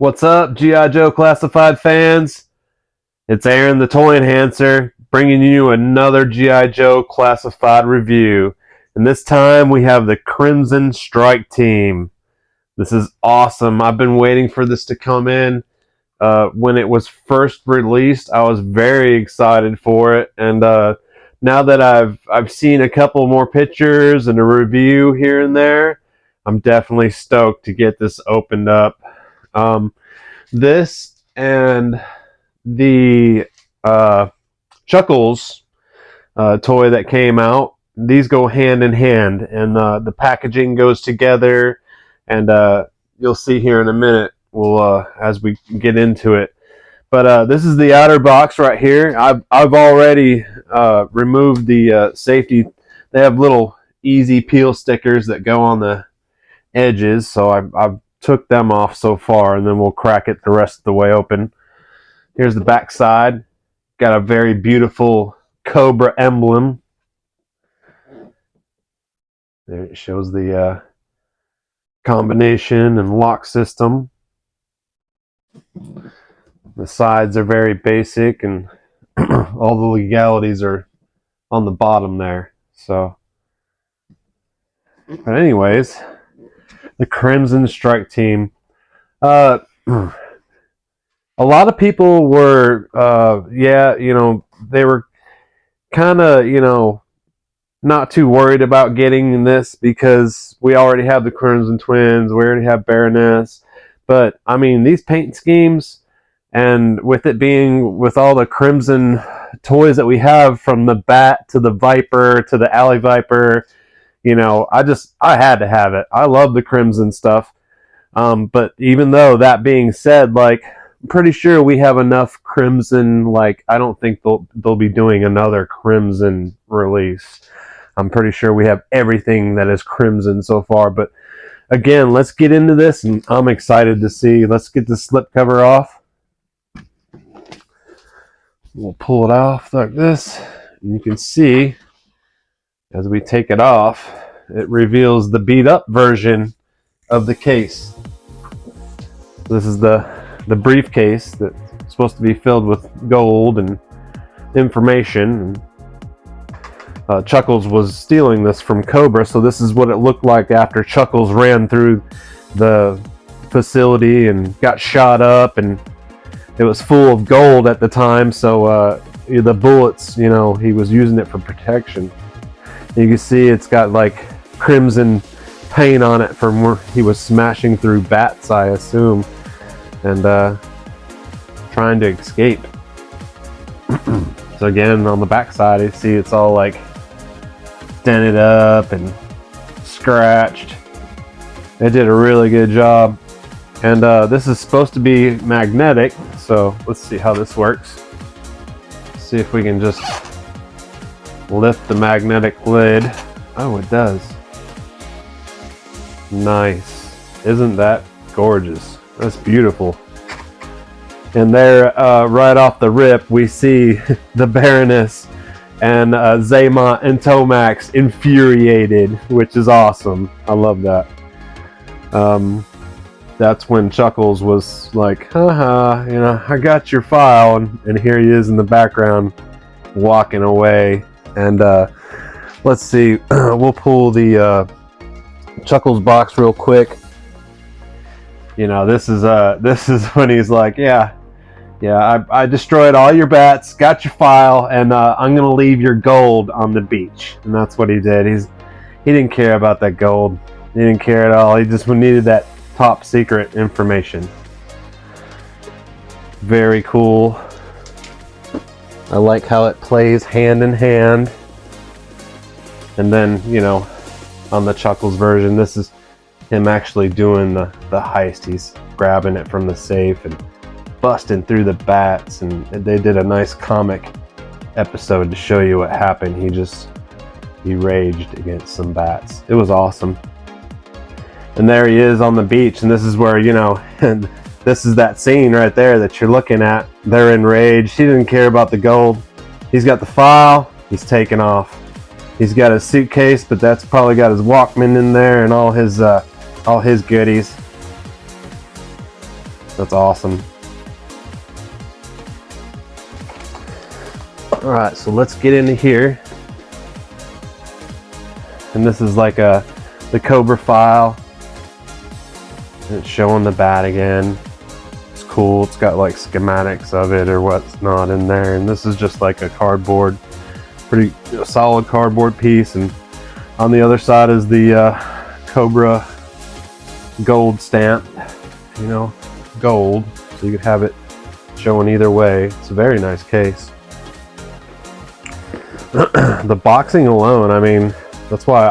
What's up, G.I. Joe Classified fans? It's Aaron the Toy Enhancer bringing you another G.I. Joe Classified review. And this time we have the Crimson Strike Team. This is awesome. I've been waiting for this to come in. When it was first released, I was very excited for it. And now that I've seen a couple more pictures and a review here and there, I'm definitely stoked to get this opened up. This and the Chuckles toy that came out, these go hand in hand, and the packaging goes together, and you'll see here in a minute as we get into it. But this is the outer box right here. I've already removed the safety. They have little easy peel stickers that go on the edges, so I've took them off so far, and then we'll crack it the rest of the way open. Here's the back side. Got a very beautiful Cobra emblem. There it shows the combination and lock system. The sides are very basic, and all the legalities are on the bottom there. So, but anyways, the Crimson Strike Team. A lot of people were, they were kind of, not too worried about getting this because we already have the Crimson Twins, we already have Baroness. But, I mean, these paint schemes, and with it being with all the Crimson toys that we have, from the Bat to the Viper to the Alley Viper, I had to have it. I love the Crimson stuff. But even though that being said, I'm pretty sure we have enough Crimson. I don't think they'll be doing another Crimson release. I'm pretty sure we have everything that is Crimson so far. But again, let's get into this, and I'm excited to see. Let's get the slipcover off. We'll pull it off like this, and you can see as we take it off, it reveals the beat up version of the case. This is the briefcase that's supposed to be filled with gold and information. Chuckles was stealing this from Cobra, so this is what it looked like after Chuckles ran through the facility and got shot up, and it was full of gold at the time, so the bullets, he was using it for protection. You can see it's got crimson paint on it from where he was smashing through bats, I assume, and trying to escape. So again, on the back side, you see it's all dented up and scratched. They did a really good job. And this is supposed to be magnetic, so let's see how this works. See if we can just lift the magnetic lid. Oh, it does. Nice. Isn't that gorgeous? That's beautiful. And there, right off the rip, we see the Baroness and Zaymont and Tomax infuriated, which is awesome. I love that. That's when Chuckles was like, haha, I got your file, and here he is in the background walking away. And let's see, we'll pull the Chuckles box real quick. This is when he's like, yeah, I destroyed all your bats, got your file, and I'm gonna leave your gold on the beach. And that's what he did. He didn't care about that gold. He didn't care at all. He just needed that top secret information. Very cool. I like how it plays hand in hand. And then, on the Chuckles version, this is him actually doing the heist. He's grabbing it from the safe and busting through the bats, and they did a nice comic episode to show you what happened. He raged against some bats. It was awesome. And there he is on the beach, and this is where, and this is that scene right there that you're looking at. They're enraged. He didn't care about the gold. He's got the file. He's taking off. He's got a suitcase, but that's probably got his Walkman in there and all his goodies. That's awesome. All right, so let's get into here. And this is like the Cobra file. And it's showing the bat again. It's cool. It's got like schematics of it or what's not in there. And this is just like a cardboard, pretty solid cardboard piece. And on the other side is the Cobra gold stamp, you know, gold. So you could have it showing either way. It's a very nice case. The boxing alone, I mean, that's why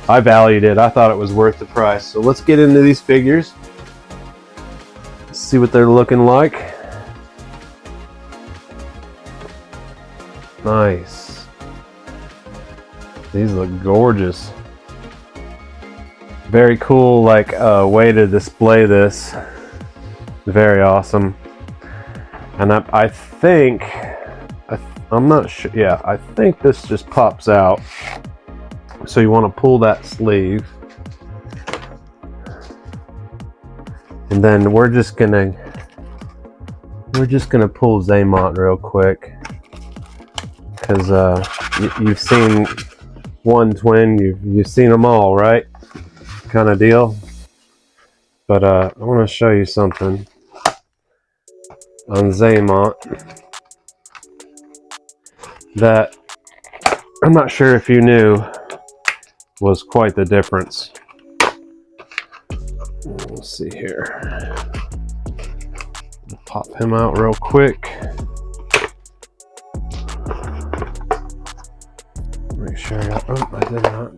I valued it. I thought it was worth the price. So let's get into these figures. Let's see what they're looking like. Nice. These look gorgeous. Very cool, like way to display this. Very awesome. And I think, I'm not sure. Yeah, I think this just pops out. So you want to pull that sleeve, and then we're just gonna pull Xamot real quick, because you've seen one twin, you've seen them all, right? Kind of deal. But I want to show you something on Xamot that I'm not sure if you knew was quite the difference. Let's see here. Pop him out real quick. Make sure I did not.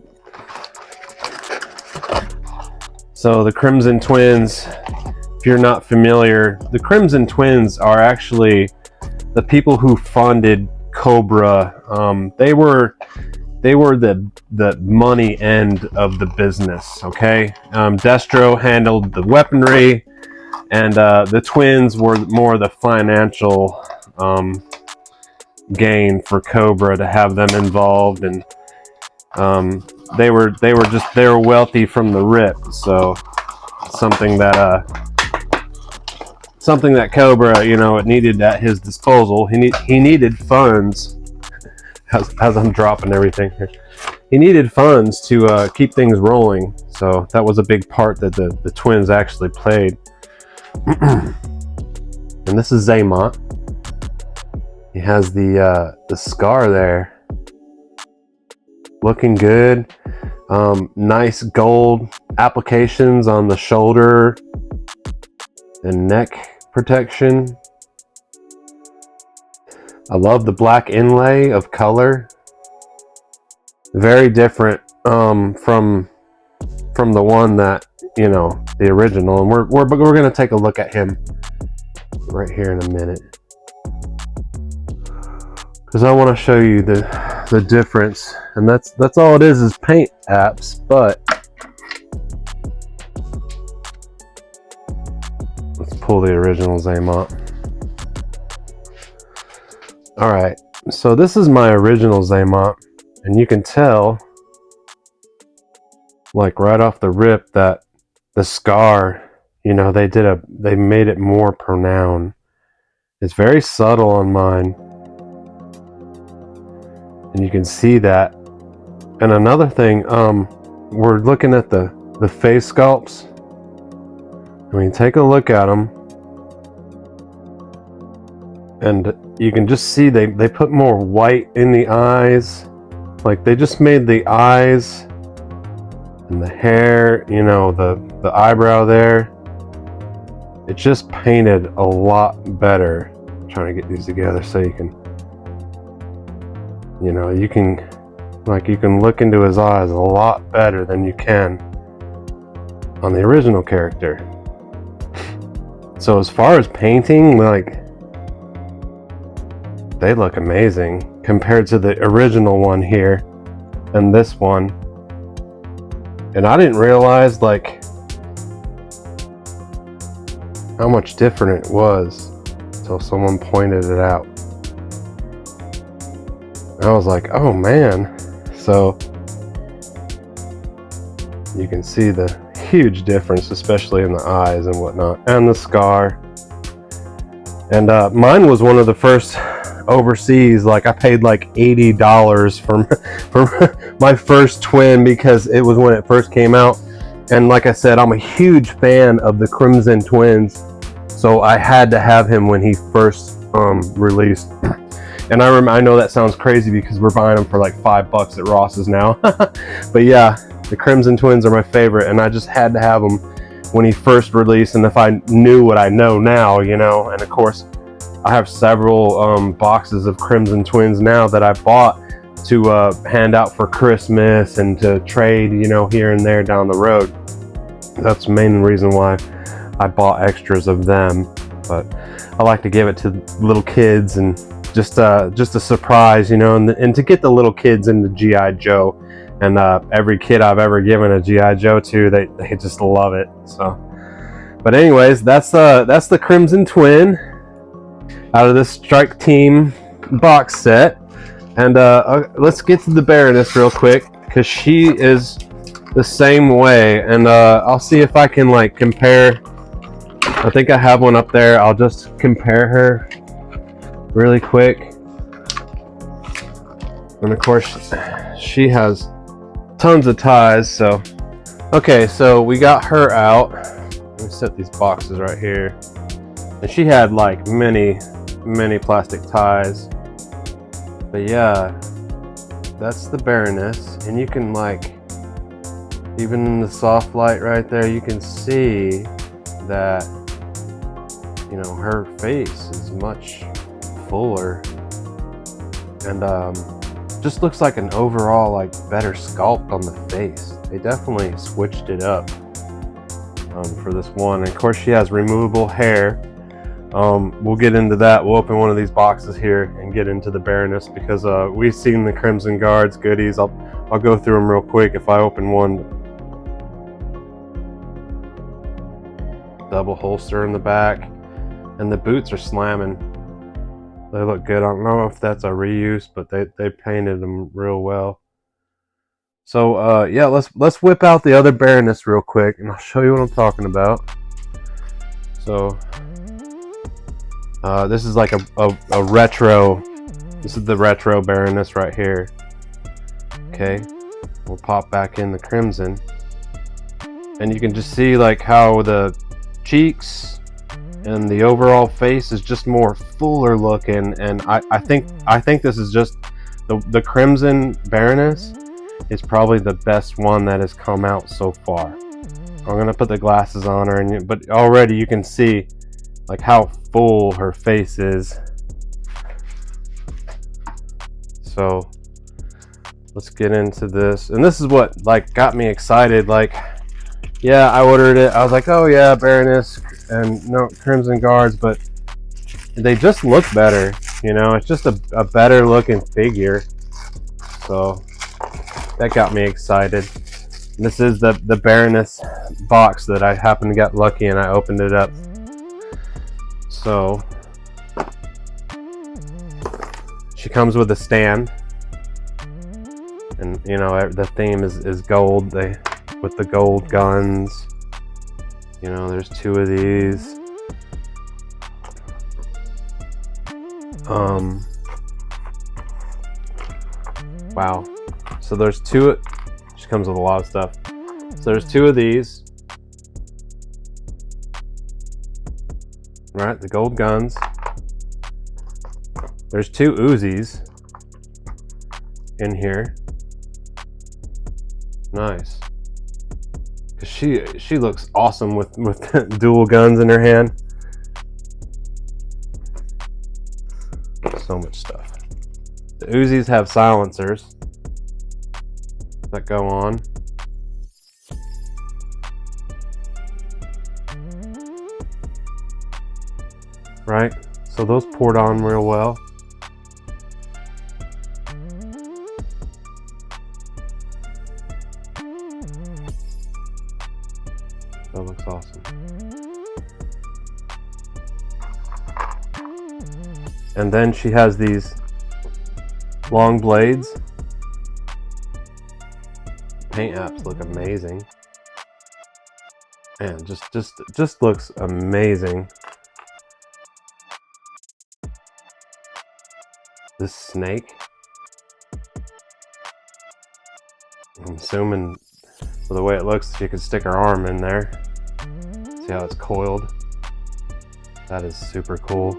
So the Crimson Twins, if you're not familiar, the Crimson Twins are actually the people who funded Cobra. They were the money end of the business, okay? Destro handled the weaponry, and the twins were more the financial gain for Cobra to have them involved, and they were wealthy from the rip. So something that Cobra, you know, it needed at his disposal. He needed funds. As I'm dropping everything here, he needed funds to keep things rolling. So that was a big part that the twins actually played. And this is Xamot. He has the scar there, looking good. Nice gold applications on the shoulder and neck protection. I love the black inlay of color. Very different from the one that, you know, the original. And we're going to take a look at him right here in a minute, because I want to show you the difference. And that's all it is paint apps. But let's pull the original Xamot. Alright, so this is my original Xamot, and you can tell, like right off the rip, that the scar, you know, they made it more pronounced. It's very subtle on mine, and you can see that. And another thing, we're looking at the face sculpts. I mean, take a look at them. And you can just see they put more white in the eyes. Like they just made the eyes and the hair, you know, the eyebrow there. It just painted a lot better. I'm trying to get these together so you can, you know, you can look into his eyes a lot better than you can on the original character. So as far as painting, like, they look amazing compared to the original one here and this one. And I didn't realize like how much different it was until someone pointed it out. I was like, oh man. So you can see the huge difference, especially in the eyes and whatnot, and the scar. And mine was one of the first overseas. Like I paid like $80 for my first twin because it was when it first came out. And like I said, I'm a huge fan of the Crimson Twins, so I had to have him when he first released. And I know that sounds crazy because we're buying them for like $5 at Ross's now. But yeah, the Crimson Twins are my favorite, and I just had to have them when he first released. And if I knew what I know now, you know, and of course I have several boxes of Crimson Twins now that I bought to hand out for Christmas and to trade, you know, here and there down the road. That's the main reason why I bought extras of them. But I like to give it to little kids, and just a surprise, you know, and to get the little kids into G.I. Joe. And every kid I've ever given a G.I. Joe to, they just love it. So, but anyways, that's the Crimson Twin out of this Strike Team box set. And let's get to the Baroness real quick, because she is the same way. And I'll see if I can like compare. I think I have one up there. I'll just compare her really quick. And of course she has tons of ties. So okay, so we got her out. Let me set these boxes right here. And she had like many plastic ties. But yeah, that's the Baroness. And you can like, even in the soft light right there, you can see that, you know, her face is much fuller, and just looks like an overall like better sculpt on the face. They definitely switched it up for this one. And of course she has removable hair. We'll get into that. We'll open one of these boxes here and get into the Baroness, because we've seen the Crimson Guards goodies. I'll go through them real quick. If I open one, double holster in the back, and the boots are slamming. They look good. I don't know if that's a reuse, but they painted them real well. So yeah, let's whip out the other Baroness real quick, and I'll show you what I'm talking about. So this is like a retro. This is the retro Baroness right here. Okay, we'll pop back in the Crimson, and you can just see like how the cheeks and the overall face is just more fuller looking. And I think this is just the Crimson Baroness is probably the best one that has come out so far. I'm gonna put the glasses on her, but already you can see like how full her face is. So let's get into this. And this is what like got me excited. Like, yeah, I ordered it. I was like, oh yeah, Baroness and no Crimson Guards, but they just look better. You know, it's just a better looking figure. So that got me excited. This is the Baroness box that I happened to get lucky and I opened it up. So she comes with a stand, and you know the theme is gold. With the gold guns. You know, there's two of these. Wow. So there's two. She comes with a lot of stuff. So there's two of these. Right, the gold guns. There's two Uzis in here. Nice. Cause she looks awesome with dual guns in her hand. So much stuff. The Uzis have silencers that go on. Right? So those poured on real well. That looks awesome. And then she has these long blades. Paint apps look amazing. Man, just looks amazing. This snake, I'm assuming for the way it looks, she could stick her arm in there. See how it's coiled? That is super cool.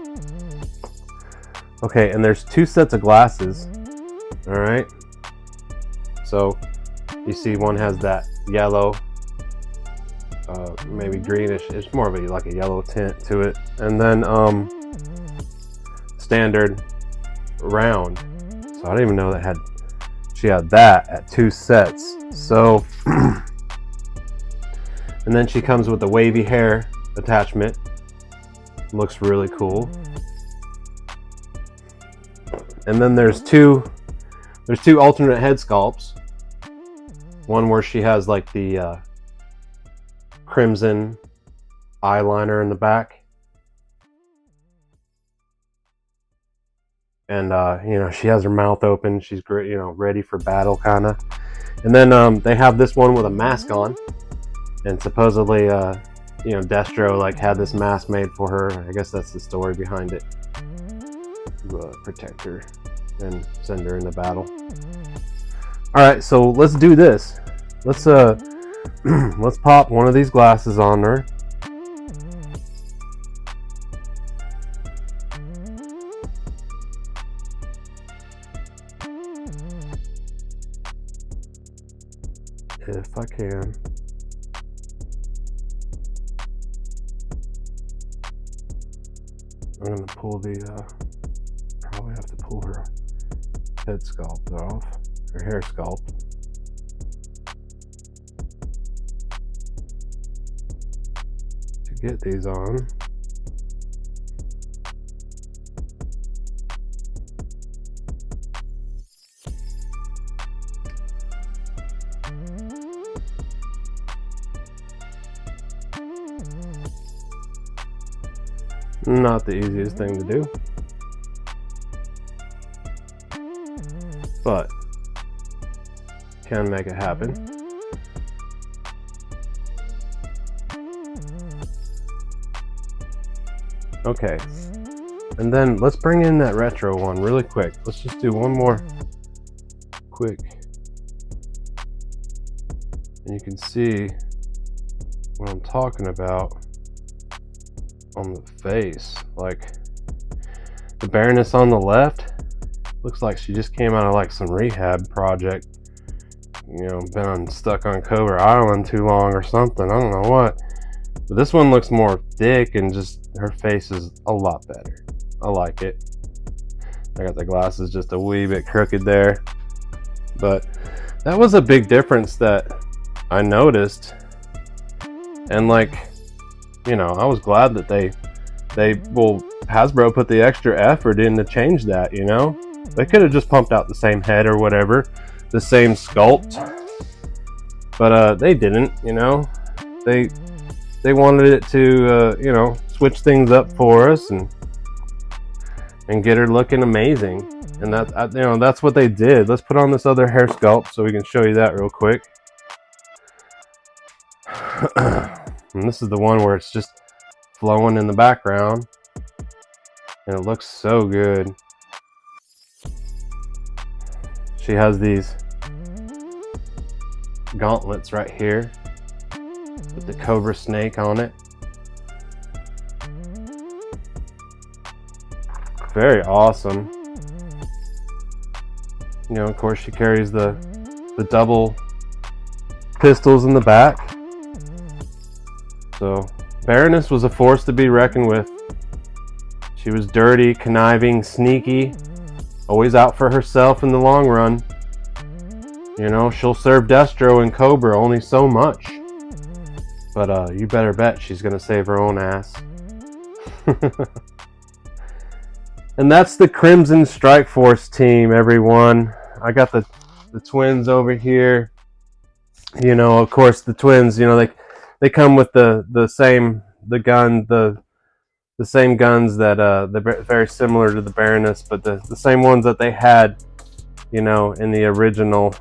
Okay, and there's 2 sets of glasses. All right. So you see one has that yellow, maybe greenish. It's more of a like a yellow tint to it, and then standard round. So I didn't even know that she had that at 2 sets. So and then she comes with the wavy hair attachment. Looks really cool. And then there's two alternate head sculpts. One where she has like the crimson eyeliner in the back, and you know, she has her mouth open. She's great, you know, ready for battle kind of. And then they have this one with a mask on, and supposedly you know, Destro like had this mask made for her. I guess that's the story behind it, to protect her and send her into battle. All right, so let's do this. Let's let's pop one of these glasses on her. If I can. I'm gonna pull the probably have to pull her head sculpt off, her hair sculpt. To get these on. Not the easiest thing to do, but can make it happen. Okay, and then let's bring in that retro one really quick. Let's just do one more quick, and you can see what I'm talking about on the face. Like the Baroness on the left looks like she just came out of like some rehab project, you know, been stuck on Cobra Island too long or something, I don't know what. But this one looks more thick, and just her face is a lot better. I like it. I got the glasses just a wee bit crooked there, but that was a big difference that I noticed. And like, you know, I was glad that Hasbro put the extra effort in to change that, you know? They could have just pumped out the same head or whatever, the same sculpt, but they didn't, you know? They wanted it to, you know, switch things up for us and get her looking amazing. And that, you know, that's what they did. Let's put on this other hair sculpt so we can show you that real quick. And this is the one where it's just flowing in the background, and it looks so good. She has these gauntlets right here with the cobra snake on it. Very awesome. You know, of course, she carries the double pistols in the back. So Baroness was a force to be reckoned with. She was dirty, conniving, sneaky, always out for herself in the long run. You know, she'll serve Destro and Cobra only so much, but you better bet she's gonna save her own ass. And that's the Crimson Strike Force team, everyone. I got the twins over here. You know, of course, the twins, you know, they come with the same guns that they're very similar to the Baroness, but the same ones that they had, you know, in the original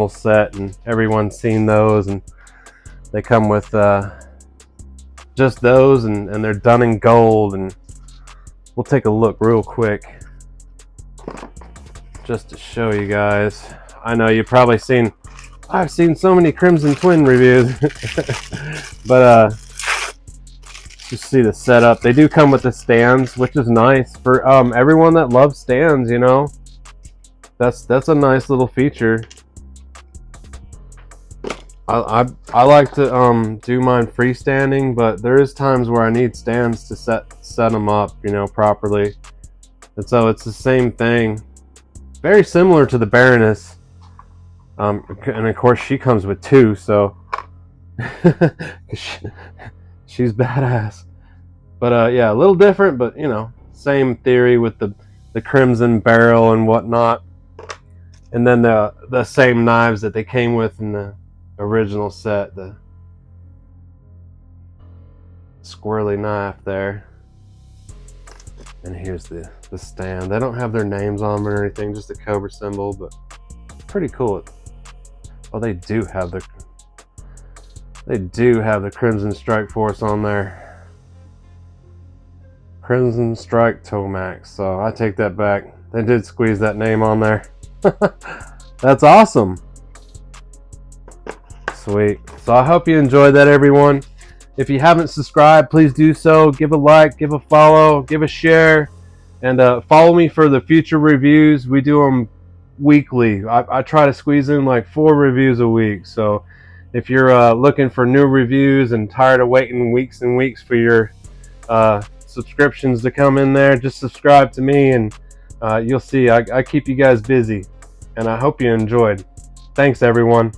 set, and everyone's seen those. And They come with just those, and they're done in gold. And we'll take a look real quick just to show you guys. I know you've probably seen, I've seen so many Crimson Twin reviews, but just see the setup. They do come with the stands, which is nice for everyone that loves stands. You know, that's a nice little feature. I like to do mine freestanding, but there is times where I need stands to set them up, you know, properly. And so it's the same thing, very similar to the Baroness. And of course she comes with two, so she's badass. But yeah, a little different, but you know, same theory with the crimson barrel and whatnot. And then the same knives that they came with in the original set, the squirrely knife there. And here's the stand. They don't have their names on them or anything, just a cobra symbol, but pretty cool. Oh, they do have the Crimson Strike Force on there. Crimson Strike Tomax. So I take that back. They did squeeze that name on there. That's awesome. Sweet. So I hope you enjoyed that, everyone. If you haven't subscribed, please do so. Give a like, give a follow, give a share, and follow me for the future reviews. We do them weekly. I try to squeeze in like 4 reviews a week. So if you're looking for new reviews and tired of waiting weeks and weeks for your subscriptions to come in there, just subscribe to me, and you'll see I keep you guys busy. And I hope you enjoyed. Thanks, everyone.